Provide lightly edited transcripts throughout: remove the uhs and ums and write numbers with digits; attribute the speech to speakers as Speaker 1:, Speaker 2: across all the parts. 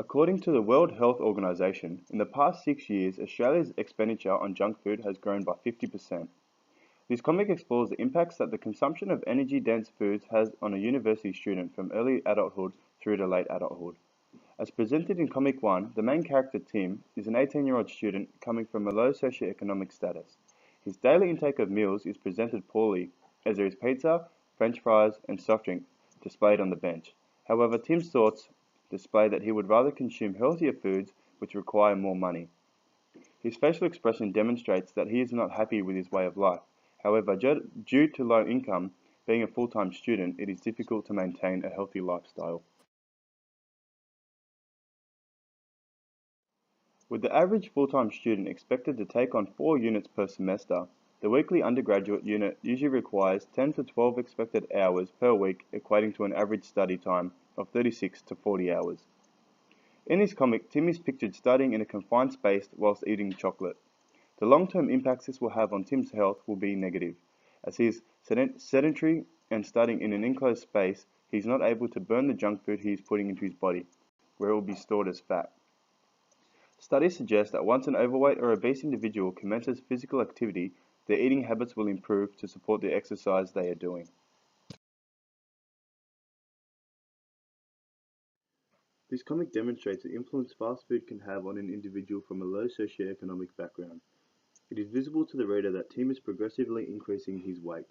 Speaker 1: According to the World Health Organization, in the past 6 years, Australia's expenditure on junk food has grown by 50%. This comic explores the impacts that the consumption of energy-dense foods has on a university student from early adulthood through to late adulthood. As presented in Comic 1, the main character Tim is an 18-year-old student coming from a low socioeconomic status. His daily intake of meals is presented poorly, as there is pizza, french fries, and soft drink displayed on the bench. However, Tim's thoughts display that he would rather consume healthier foods which require more money. His facial expression demonstrates that he is not happy with his way of life. However, due to low income, being a full-time student, it is difficult to maintain a healthy lifestyle. With the average full-time student expected to take on 4 units per semester, the weekly undergraduate unit usually requires 10 to 12 expected hours per week, equating to an average study time of 36 to 40 hours. In this comic, Tim is pictured studying in a confined space whilst eating chocolate. The long-term impacts this will have on Tim's health will be negative. As he is sedentary and studying in an enclosed space, he is not able to burn the junk food he is putting into his body, where it will be stored as fat. Studies suggest that once an overweight or obese individual commences physical activity, their eating habits will improve to support the exercise they are doing. This comic demonstrates the influence fast food can have on an individual from a low socioeconomic background. It is visible to the reader that Tim is progressively increasing his weight.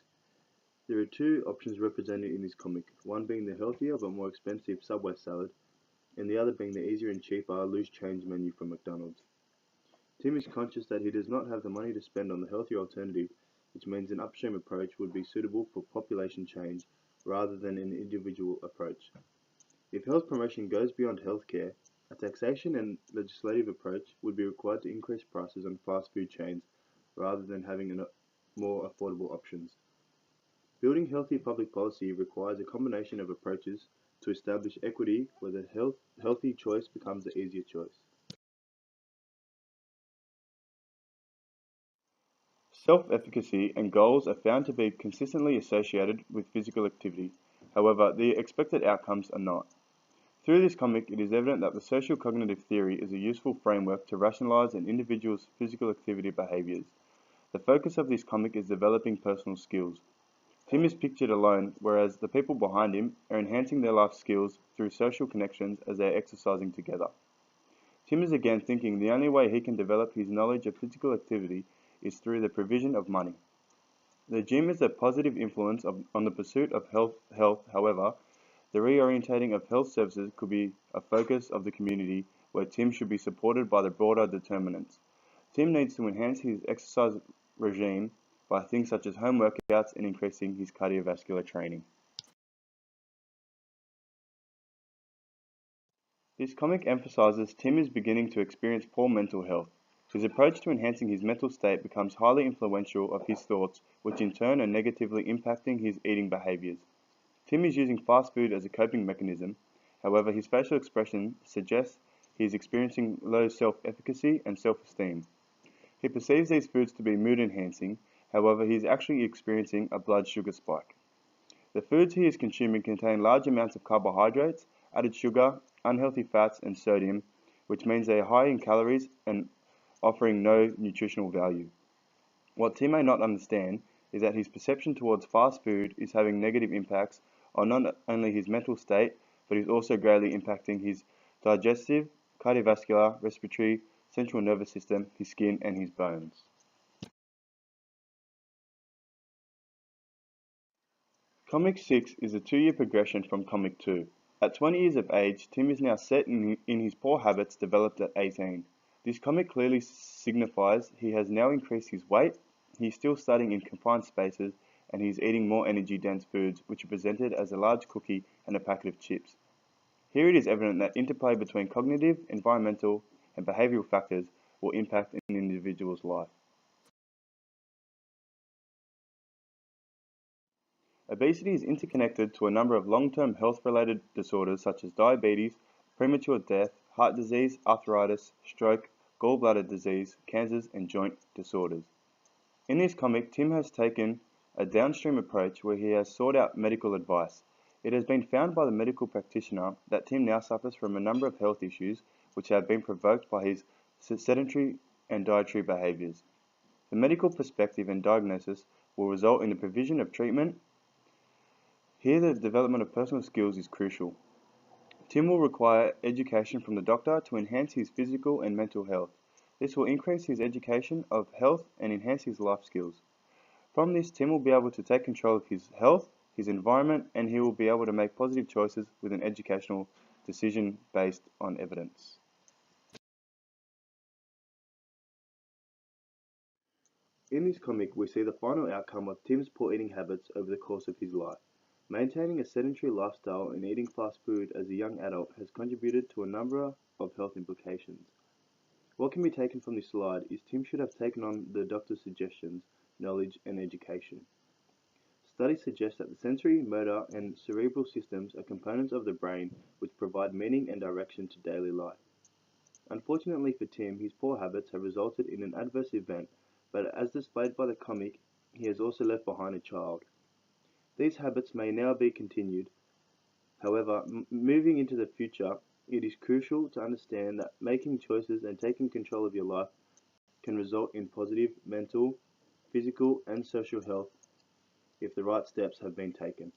Speaker 1: There are 2 options represented in this comic, one being the healthier but more expensive Subway salad, and the other being the easier and cheaper loose change menu from McDonald's. Tim is conscious that he does not have the money to spend on the healthier alternative, which means an upstream approach would be suitable for population change rather than an individual approach. If health promotion goes beyond healthcare, a taxation and legislative approach would be required to increase prices on fast food chains rather than having more affordable options. Building healthy public policy requires a combination of approaches to establish equity where the healthy choice becomes the easier choice. Self-efficacy and goals are found to be consistently associated with physical activity. However, the expected outcomes are not. Through this comic, it is evident that the social cognitive theory is a useful framework to rationalize an individual's physical activity behaviors. The focus of this comic is developing personal skills. Tim is pictured alone, whereas the people behind him are enhancing their life skills through social connections as they are exercising together. Tim is again thinking the only way he can develop his knowledge of physical activity is through the provision of money. The gym is a positive influence on the pursuit of health, however, the reorientating of health services could be a focus of the community where Tim should be supported by the broader determinants. Tim needs to enhance his exercise regime by things such as home workouts and increasing his cardiovascular training. This comic emphasizes Tim is beginning to experience poor mental health. His approach to enhancing his mental state becomes highly influential of his thoughts, which in turn are negatively impacting his eating behaviors. Tim is using fast food as a coping mechanism. However, his facial expression suggests he is experiencing low self-efficacy and self-esteem. He perceives these foods to be mood-enhancing. However, he is actually experiencing a blood sugar spike. The foods he is consuming contain large amounts of carbohydrates, added sugar, unhealthy fats, and sodium, which means they are high in calories and offering no nutritional value. What Tim may not understand is that his perception towards fast food is having negative impacts on not only his mental state, but is also greatly impacting his digestive, cardiovascular, respiratory, central nervous system, his skin, and his bones. Comic 6 is a 2-year progression from Comic 2. At 20 years of age, Tim is now set in his poor habits developed at 18. This comic clearly signifies he has now increased his weight, he is still studying in confined spaces, and he is eating more energy-dense foods, which are presented as a large cookie and a packet of chips. Here it is evident that interplay between cognitive, environmental, and behavioral factors will impact an individual's life. Obesity is interconnected to a number of long-term health-related disorders such as diabetes, premature death, heart disease, arthritis, stroke, gallbladder disease, cancers, and joint disorders. In this comic, Tim has taken a downstream approach where he has sought out medical advice. It has been found by the medical practitioner that Tim now suffers from a number of health issues which have been provoked by his sedentary and dietary behaviours. The medical perspective and diagnosis will result in the provision of treatment. Here the development of personal skills is crucial. Tim will require education from the doctor to enhance his physical and mental health. This will increase his education of health and enhance his life skills. From this, Tim will be able to take control of his health, his environment, and he will be able to make positive choices with an educational decision based on evidence. In this comic, we see the final outcome of Tim's poor eating habits over the course of his life. Maintaining a sedentary lifestyle and eating fast food as a young adult has contributed to a number of health implications. What can be taken from this slide is Tim should have taken on the doctor's suggestions, knowledge, and education. Studies suggest that the sensory, motor, and cerebral systems are components of the brain which provide meaning and direction to daily life. Unfortunately for Tim, his poor habits have resulted in an adverse event, but as displayed by the comic, he has also left behind a child. These habits may now be continued. However, moving into the future, it is crucial to understand that making choices and taking control of your life can result in positive mental, physical, and social health if the right steps have been taken.